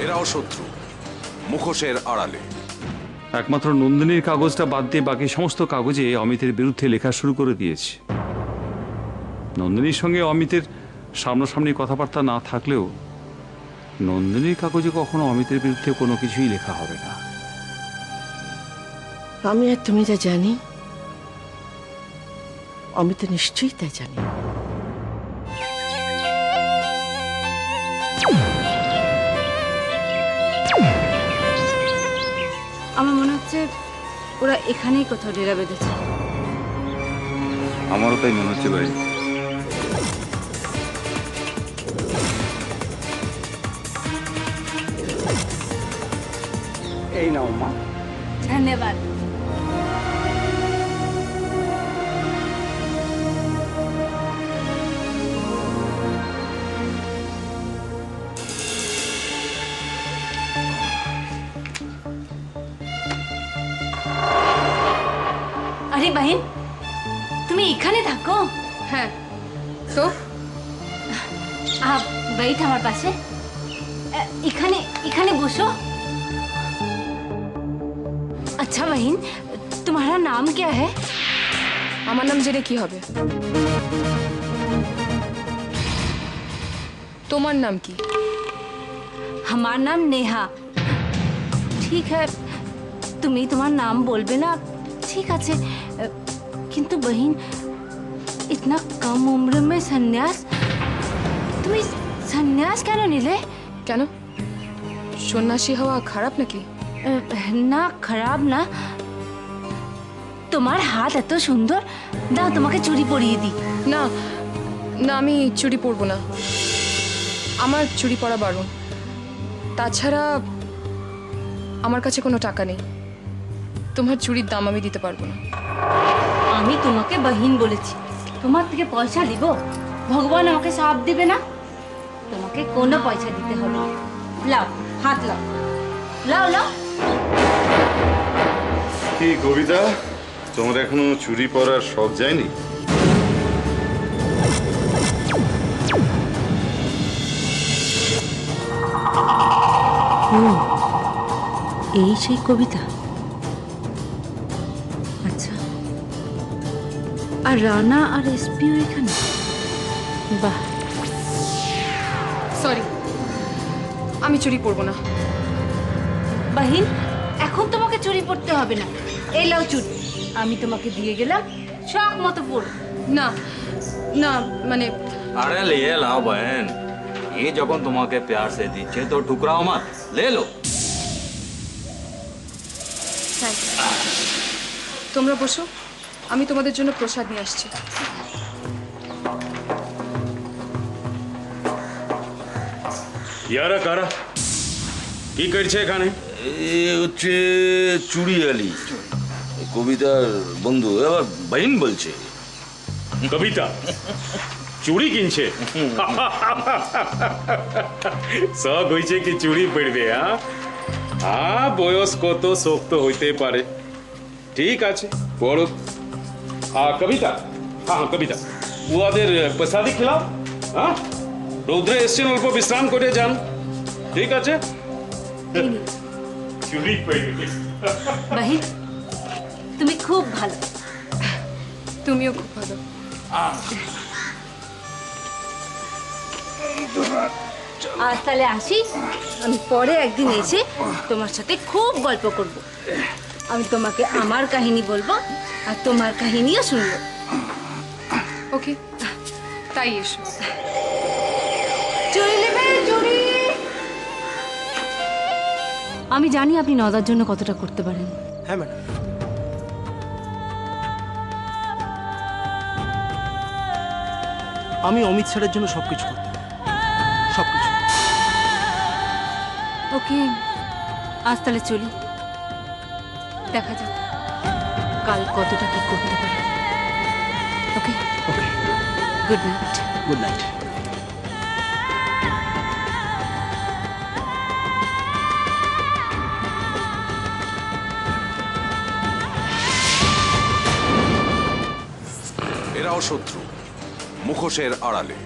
এরাও শত্রু, মুখোশের আড়ালে। একমাত্র নন্দিনীর কাগজটা বাদ দিয়ে বাকি সমস্ত কাগজে অমিতের বিরুদ্ধে লেখা শুরু করে দিয়েছে। নন্দিনীর সঙ্গে অমিতের সামনাসামনি কথাবার্তা না থাকলেও নন্দিনীর কাগজে কখনো অমিতের বিরুদ্ধে কোনো কিছুই লেখা হবে না। আমি আর তুমি যা জানি অমিত নিশ্চয়ই তা জানি। আমার মনে হচ্ছে ওরা এখানেই কোথাও ডেরা বেঁধেছে। আমারও তাই মনে হচ্ছে ভাই। এই নাও মা। ধন্যবাদ। আরে বাহিন, তুমি এখানে থাকো? হ্যাঁ, তো बैठ हमारे पास इखाने इखाने बसो। अच्छा बहन, तुम्हारा नाम क्या है? আমার নাম জেনে কি হবে? তোমার নাম কি? हमारा नाम नेहा। ठीक है, तुम्हें तुम्हारा नाम बोलबे ना, ठीक है। किंतु बहन, इतना कम उम्र में सन्यास, तुम्हें सन्यास क्या निले? কেন সন্ন্যাসী হওয়া খারাপ নাকি? না খারাপ না, তোমার হাত এত সুন্দর, দাও তোমাকে চুড়ি পরিয়ে দিই। না না, আমি চুড়ি পরবো না, আমার চুড়ি পরা বারণ। তাছাড়া আমার কাছে কোনো টাকা নেই, তোমার চুড়ির দাম আমি দিতে পারবো না। আমি তোমাকে বহিন বলেছি, তোমার থেকে পয়সা নিব? ভগবান আমাকে সাপ দিবে না? তোমাকে কোনো পয়সা দিতে হবে না। লাও, হাত লাও, লাও লাও। কি কবিতা, তোমার এখনো চুরি পরার শখ যায়নি? এই সেই কবিতা? আচ্ছা, আর রানা আর এসপিও এখানে? বাহ। সরি, আমি চুড়ি পরবো না। বাহিন, এখন তোমাকে চুরি পড়তে হবে না, এই লাও চুড়ি, আমি তোমাকে দিয়ে গেলাম, শখ মতো পড়ো। না না, মানে अरे लिए लाओ बहन, ये जब तुम्हारे प्यार से दीचे तो ठुकराओ मत, ले लो। তোমরা বসো, আমি তোমাদের জন্য প্রসাদ নিয়ে আসছি। ইয়ারা কারা, কি করছে এখানে? হচ্ছে চুড়িয়ালি, কবিতার বন্ধু, এবার বহিন বলছে। কবিতা চুড়ি কিনছে? শখ হয়েছে কি চুড়ি পড়বে? হ্যাঁ, বয়স কত শক্ত হইতে পারে, ঠিক আছে পড়ো। কবিতা, হ্যাঁ কবিতা, ওদের প্রসাদি খেলাও। হ্যাঁ, রৌদ্রে এসছেন, অল্প বিশ্রাম করে যান, ঠিক আছে? চুড়ি পড়বে। বাহিন, তুমি খুব ভালো। তুমিও খুব ভালো। আজ তাহলে আসি, আমি পরে একদিন এসে তোমার সাথে খুব গল্প করব। আমি তোমাকে আমার কাহিনী বলবো আর তোমার কাহিনীও শুনবো। ওকে, তাই এসো। চুরি নেবে, চুরি। আমি জানি আপনি নদার জন্য কতটা করতে পারেন। হ্যাঁ ম্যাডাম। আমি অমিত স্যারের জন্য সবকিছু করতে পারি, সবকিছু। ওকে, আজ তাহলে চলি, দেখা যাক কাল কতটা কি করতে পারি। ওকে ওকে, গুড নাইট। Good night. এরাও শত্রু, মুখোশের আড়ালে।